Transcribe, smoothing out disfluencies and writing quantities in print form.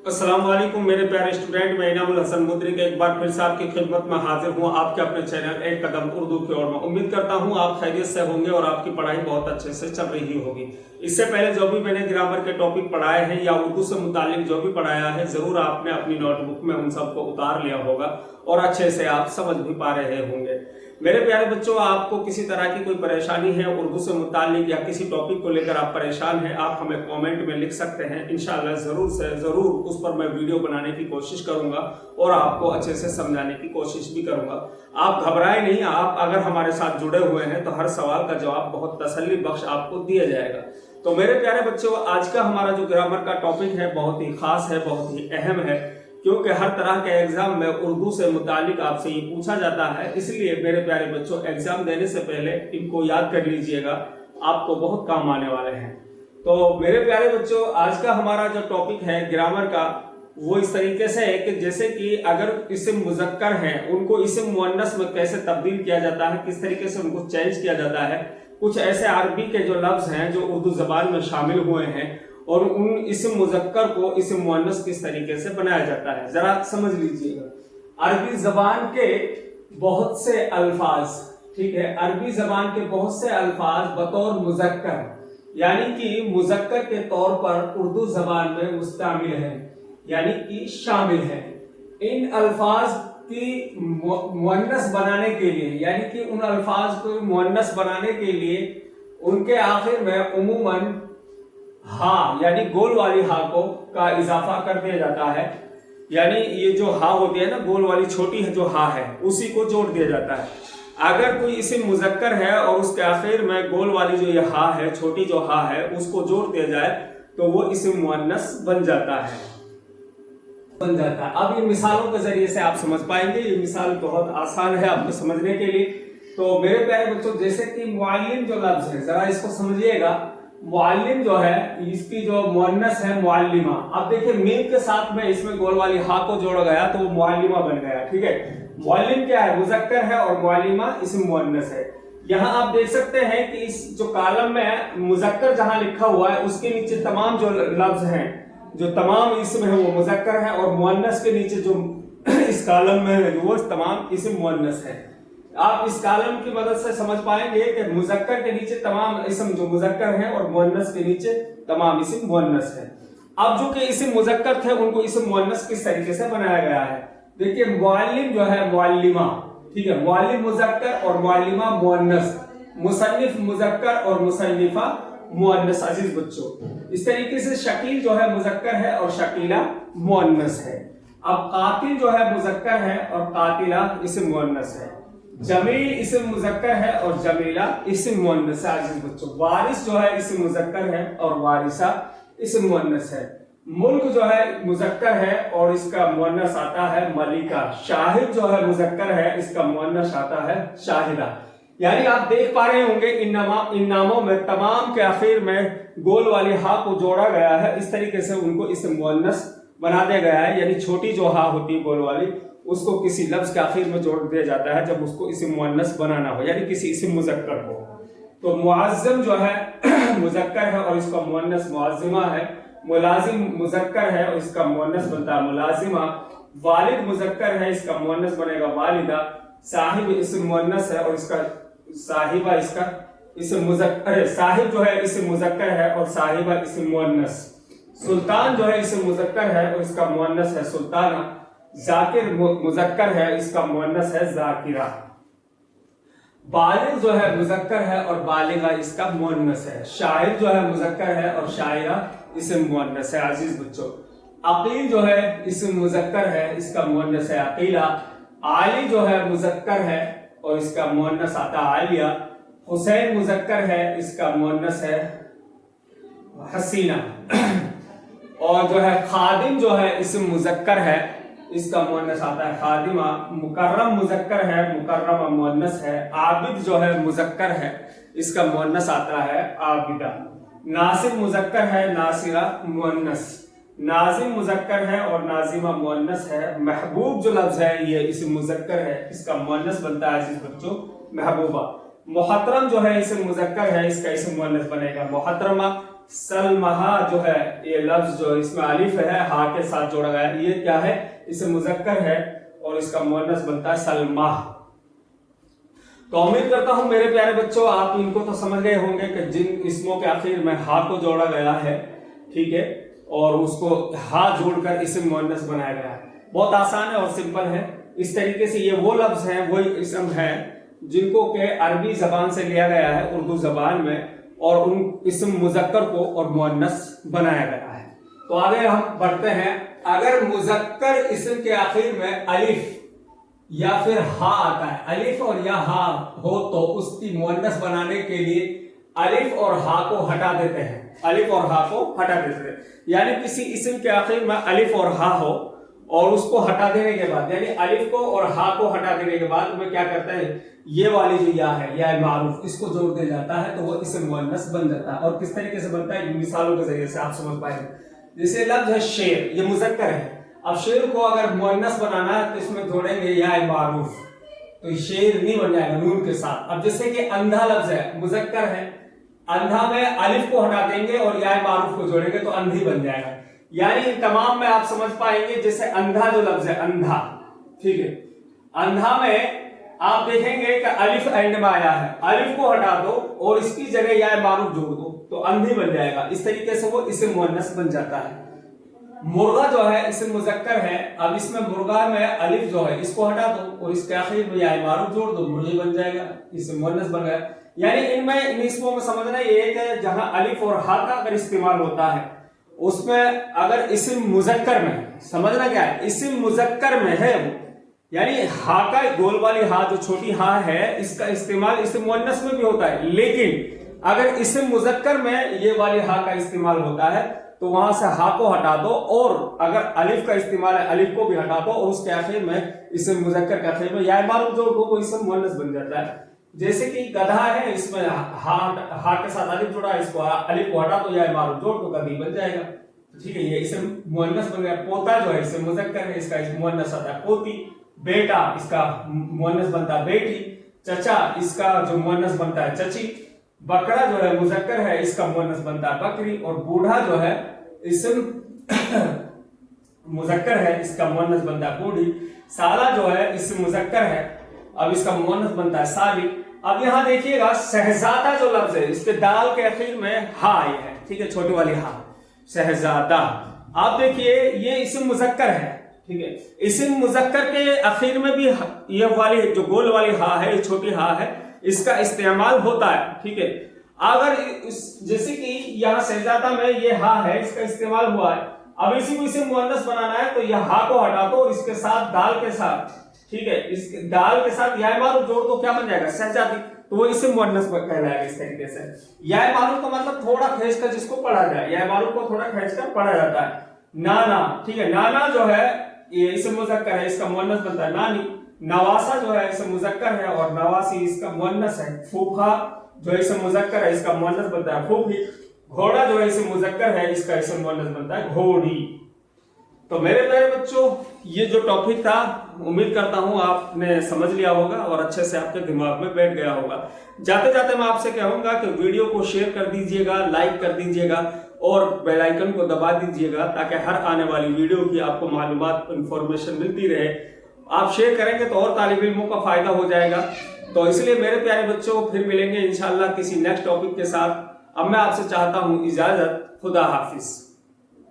अस्सलाम वालेकुम मेरे प्यारे स्टूडेंट, मैं इनामुल हसन मुद्रिक एक बार फिर से आपकी खिदमत में हाजिर हूँ आपके अपने चैनल एक कदम उर्दू की ओर में। उम्मीद करता हूँ आप खैरियत से होंगे और आपकी पढ़ाई बहुत अच्छे से चल रही होगी। इससे पहले जो भी मैंने ग्रामर के टॉपिक पढ़ाए हैं या उर्दू से मुतालिक जो भी पढ़ाया है, जरूर आपने अपनी नोटबुक में उन सबको उतार लिया होगा और अच्छे से आप समझ भी पा रहे होंगे। मेरे प्यारे बच्चों, आपको किसी तरह की कोई परेशानी है उर्दू से मुतालिक या किसी टॉपिक को लेकर आप परेशान हैं, आप हमें कमेंट में लिख सकते हैं। इंशाल्लाह ज़रूर से ज़रूर उस पर मैं वीडियो बनाने की कोशिश करूंगा और आपको अच्छे से समझाने की कोशिश भी करूंगा। आप घबराए नहीं, आप अगर हमारे साथ जुड़े हुए हैं तो हर सवाल का जवाब बहुत तसल्ली बख्श आपको दिया जाएगा। तो मेरे प्यारे बच्चों, आज का हमारा जो ग्रामर का टॉपिक है बहुत ही खास है, बहुत ही अहम है, क्योंकि हर तरह के एग्जाम में उर्दू से मुतालिक आपसे ये पूछा जाता है। इसलिए मेरे प्यारे बच्चों, एग्जाम देने से पहले इनको याद कर लीजिएगा, आपको बहुत काम आने वाले हैं। तो मेरे प्यारे बच्चों, आज का हमारा जो टॉपिक है ग्रामर का, वो इस तरीके से है कि जैसे कि अगर इस्म मुज़क्कर हैं उनको इस्म मुअन्नस में कैसे तब्दील किया जाता है, किस तरीके से उनको चेंज किया जाता है। कुछ ऐसे अरबी के जो लफ्ज हैं जो उर्दू जबान में शामिल हुए हैं और उन इस्म मुज़क्कर को इस्म मुअन्नस किस तरीके से बनाया जाता है, जरा समझ लीजिएगा। अरबी जबान के बहुत से अल्फाज, ठीक है, अरबी जबान के बहुत से अल्फाज बतौर मुज़क्कर यानी कि मुज़क्कर के तौर पर उर्दू जबान में मुस्तामिल है, यानी कि शामिल है। इन अल्फाज की मुअन्नस बनाने के लिए, यानी कि उन अल्फाज को मुअन्नस बनाने के लिए उनके आखिर में उमूमन हा यानी गोल वाली हा को का इजाफा कर दिया जाता है। यानी ये जो हा होती है ना, गोल वाली छोटी है जो हा है, उसी को जोड़ दिया जाता है। अगर कोई इस्म मुज़क्कर है और उसके आखिर में गोल वाली जो ये हा है, छोटी जो हा है, उसको जोड़ दिया जाए तो वो इस्म मुअन्नस बन जाता है। अब इन मिसालों के जरिए से आप समझ पाएंगे। ये मिसाल बहुत आसान है आपको समझने के लिए। तो मेरे प्यारे बच्चों, जैसे कि मुअल्लिम जो लफ्ज है, जरा इसको समझिएगा। मुअल्लिम जो है, इसकी जो मुअन्नस है मुअल्लिमा। अब देखिए मीम के साथ में इसमें गोल वाली हा को जोड़ा गया तो वो मुअल्लिमा बन गया, ठीक है। मुअल्लिम क्या है? मुज़क्कर है और मुअल्लिमा इसम मुअन्नस है। यहाँ आप देख सकते हैं कि इस जो कॉलम में मुज़क्कर जहां लिखा हुआ है उसके नीचे तमाम जो लफ्ज हैं, जो तमाम इसम है वो मुज़क्कर है और मुअन्नस के नीचे जो इस कॉलम में है वो तमाम इसम मुअन्नस है। आप इस कॉलम की मदद से समझ पाएंगे कि मुज़क्कर के नीचे तमाम इसम जो मुज़क्कर हैं और मुअन्नस के नीचे तमाम इसम मुअन्नस है। अब जो कि इसम मुज़क्कर थे उनको इसम मुअन्नस किस तरीके से बनाया गया है, देखिए। मुअल्लिम जो है मुअल्लिमा, ठीक है, मुअल्लिम मुज़क्कर और मुअल्लिमा मुअन्नस, मुसन्निफ मुज़क्कर और मुसन्निफा मुअन्नस। अजीज बच्चों, इस तरीके से शकील जो है मुज़क्कर है और शकीला मुअन्नस है। अब कातिल जो है मुज़क्कर है और कातिला इसम मुअन्नस है। जमील इसम मुज़क्कर है और जमीला इसम मुअन्नस है। अजीज बच्चों, वारिस जो है इसम मुज़क्कर है और वारिसा इसम मुअन्नस है। मुल्क जो है मुज़क्कर है और इसका मुअन्नस आता है मलिका। शाहिद जो है मुज़क्कर है, इसका मुअन्नस आता है शाहिदा। यानी आप देख पा रहे होंगे इन नामों में तमाम के आखिर में गोल वाली हा को जोड़ा गया है। इस तरीके से उनको इसम मुअन्नस बना दिया गया है। यानी छोटी जो हा होती है गोल वाली, उसको किसी लफ्ज के आखिर में जोड़ दिया जाता है जब उसको इस्म मुअन्नस बनाना हो, यानी किसी इस्म मुज़क्कर को। तो मुअज़्ज़म जो है मुज़क्कर है और इसका मुअन्नस मुअज़्ज़िमा है। मुलाजिम मुज़क्कर है और इसका मुअन्नस बनता है मुलाजिमा। वालिद मुज़क्कर है, इसका मुअन्नस बनेगा वालिदा। साहिब इस्म मुअन्नस है और इसका साहिबा, इसका इस्म मुज़क्कर। साहिब जो है इस्म मुज़क्कर है और साहिबा इस्म मुअन्नस। सुल्तान जो है इस्म मुज़क्कर है और इसका मुअन्नस है सुल्ताना। जाकिर मुज़क्कर है, इसका मुअन्नस है जाकिरा। बालिग जो है मुज़क्कर है और बालिगा इसका मुअन्नस है। शायर जो है मुज़क्कर है और शायरा इसम मुअन्नस है। अजीज बच्चों, अकील जो है इसम मुज़क्कर है, इसका मुअन्नस है अकीला। आली जो है मुज़क्कर है और इसका मुअन्नस आता है आलिया। हुसैन मुज़क्कर है, इसका मुअन्नस है हसीना। और जो है खादिम जो है इसम मुज़क्कर है, इसका मुअन्नस आता है खादिमा। मुकर्रम मुज़क्कर है, मुकर्रमा मुअन्नस है। आबिद जो है मुज़क्कर है, इसका मुअन्नस आता है आबिदा। नासिर मुज़क्कर है, नासिरा मुअन्नस। नाजिम मुज़क्कर है और नाजिमा मुअन्नस है। महबूब जो लफ्ज है ये इसम मुज़क्कर है, इसका मुअन्नस बनता है अजीज बच्चों महबूबा। मुहतरम जो है इसम मुज़क्कर है, इसका इसम मुअन्नस बनेगा मुहतरमा। सलमहा जो है ये लफ्ज जो इसमें अलिफ है हा के साथ जोड़ा गया है, ये क्या है, इसे मुजक्कर है और इसका मुअन्नस बनता है सलमाह। तो उम्मीद करता हूं मेरे प्यारे बच्चों आप इनको तो समझ गए होंगे कि जिन इसमों के आखिर में हा को जोड़ा गया है, ठीक है, और उसको हा जोड़कर इस्म मुअन्नस बनाया गया है। बहुत आसान है और सिंपल है। इस तरीके से ये वो लफ्ज हैं, वो इस्म है जिनको के अरबी जबान से लिया गया है उर्दू जबान में, और उन इस्म मुजक्कर को और मुअन्नस बनाया गया है। तो आगे हम बढ़ते हैं। अगर मुजक्कर इस्म के आखिर में अलिफ या फिर हा आता है, अलिफ और या हा हो तो उसकी मुअन्नस बनाने के लिए अलिफ और हा को हटा देते हैं, अलिफ और हा को हटा देते हैं। यानी किसी इस्म के आखिर में अलिफ और हा हो और उसको हटा देने के बाद, यानी अलिफ को और हा को हटा देने के बाद में क्या करता है, ये वाली जो या है, या मारूफ, इसको जोड़ दिया जाता है तो वो इस्म मुअन्नस बन जाता है। और किस तरीके से बनता है, मिसालों के जरिए से आप समझ पाएंगे। जैसे लफ्ज है शेर, ये मुजक्कर है। अब शेर को अगर मुअन्नस बनाना है तो इसमें जोड़ेंगे या मारूफ, तो शेर नहीं बन जाएगा नून के साथ। अब जैसे कि अंधा लफ्ज है, मुजक्कर है, अंधा में अलिफ को हटा देंगे और या मारूफ को जोड़ेंगे तो अंधी बन जाएगा। यानी इन तमाम में आप समझ पाएंगे। जैसे अंधा जो लफ्ज है, अंधा, ठीक है, अंधा में आप देखेंगे कि अलिफ एंड में आया है, अलिफ को हटा दो और इसकी जगह या मारूफ जोड़ दो तो अंधी बन जाएगा। इस तरीके से वो इस्म मुअन्नस बन जाता है। मुर्गा जो है इस्म मुजक्कर है, अब इसमें मुर्गा में अलिफ जो है इसको हटा दो और इसके आखिर में या मारूफ जोड़ दो, मुर्गी बन जाएगा, इस्म मुअन्नस बन गया। यानी इनमें इन इसमों में समझना ये है कि जहां अलिफ और हा का अगर इस्तेमाल होता है उसमें अगर इस्म मुजक्कर में, समझना क्या है, इस्म मुजक्कर में है वो, यानी हा का गोल वाली हा जो छोटी हा है इसका इस्तेमाल इस्म मुअन्नस में भी होता है, लेकिन अगर इस्म मुजक्कर में ये वाली हा का इस्तेमाल होता है तो वहां से हा को हटा दो और अगर अलिफ का इस्तेमाल है अलिफ को भी हटा दो और उसके आखिर में इस्म मुजक्कर के आखिर में या मारूफ जोड़ दो, वो इस्म मुअन्नस बन जाता है। जैसे कि गधा है, इसमें हा के साथ अलिफ जुड़ा है, इसको अलिफ को हटा दो या मारूफ जोड़ दो, गधी बन जाएगा, ठीक है, ये इस्म मुअन्नस बन गया। पोता जो है इस्म मुजक्कर है, इसका इस्म मुअन्नस आता है पोती। बेटा इसका मुअन्नस बनता है बेटी। चचा इसका जो मुअन्नस बनता है चची। बकरा जो है मुजक्कर है, इसका मुअन्नस बनता है बकरी। और बूढ़ा जो है इस्म मुजक्कर है, इसका मुअन्नस बनता है बूढ़ी। साला जो है इस्म मुजक्कर है, अब इसका मुअन्नस बनता है साली। अब यहां देखिएगा शहजादा जो लफ्ज है इसके दाल के आखिर में हा आई है, ठीक है, छोटी वाली हा, शहजादा। आप देखिए ये इस्म मुजक्कर है, ठीक है, इस्म मुजक्कर के आखिर में भी ये वाली जो गोल वाली हा है, ये छोटी हा है, इसका इस्तेमाल होता है, ठीक है। अगर जैसे कि यहाँ शहजादा में ये हा है, इसका इस्तेमाल हुआ है, अब इसी को इसे मुअन्नस बनाना है तो यह हा को हटा दो और इसके साथ दाल के साथ, ठीक है, इस दाल के साथ या मारूफ जोड़ दो, क्या बन जाएगा, शहजादी, तो वो इसे मुअन्नस कहलाएगा। इस तरीके से या मारूफ का मतलब थोड़ा खींच कर जिसको पढ़ा जाए, या मारूफ को थोड़ा खींच कर पढ़ा जाता है। नाना, ठीक है, नाना जो है ये इसे मुजक्कर है, इसका मुअन्नस बनता है नानी। नवासा जो है इसे मुजक्कर है और नवासी इसका मुअन्नस है। फूफा जो है इसे मुजक्कर है, इसका मुअन्नस बनता है फूफी। घोड़ा जो है इसे मुजक्कर है, इसका इसे मुअन्नस बनता है घोड़ी। तो मेरे प्यारे बच्चों ये जो टॉपिक था उम्मीद करता हूं आपने समझ लिया होगा और अच्छे से आपके दिमाग में बैठ गया होगा। जाते जाते मैं आपसे कहूंगा कि वीडियो को शेयर कर दीजिएगा, लाइक कर दीजिएगा और बेल आइकन को दबा दीजिएगा ताकि हर आने वाली वीडियो की आपको मालूमात इंफॉर्मेशन मिलती रहे। आप शेयर करेंगे तो और तालिब इल्मों का फायदा हो जाएगा। तो इसलिए मेरे प्यारे बच्चों फिर मिलेंगे इंशाल्लाह किसी नेक्स्ट टॉपिक के साथ। अब मैं आपसे चाहता हूं इजाजत, खुदा हाफिज।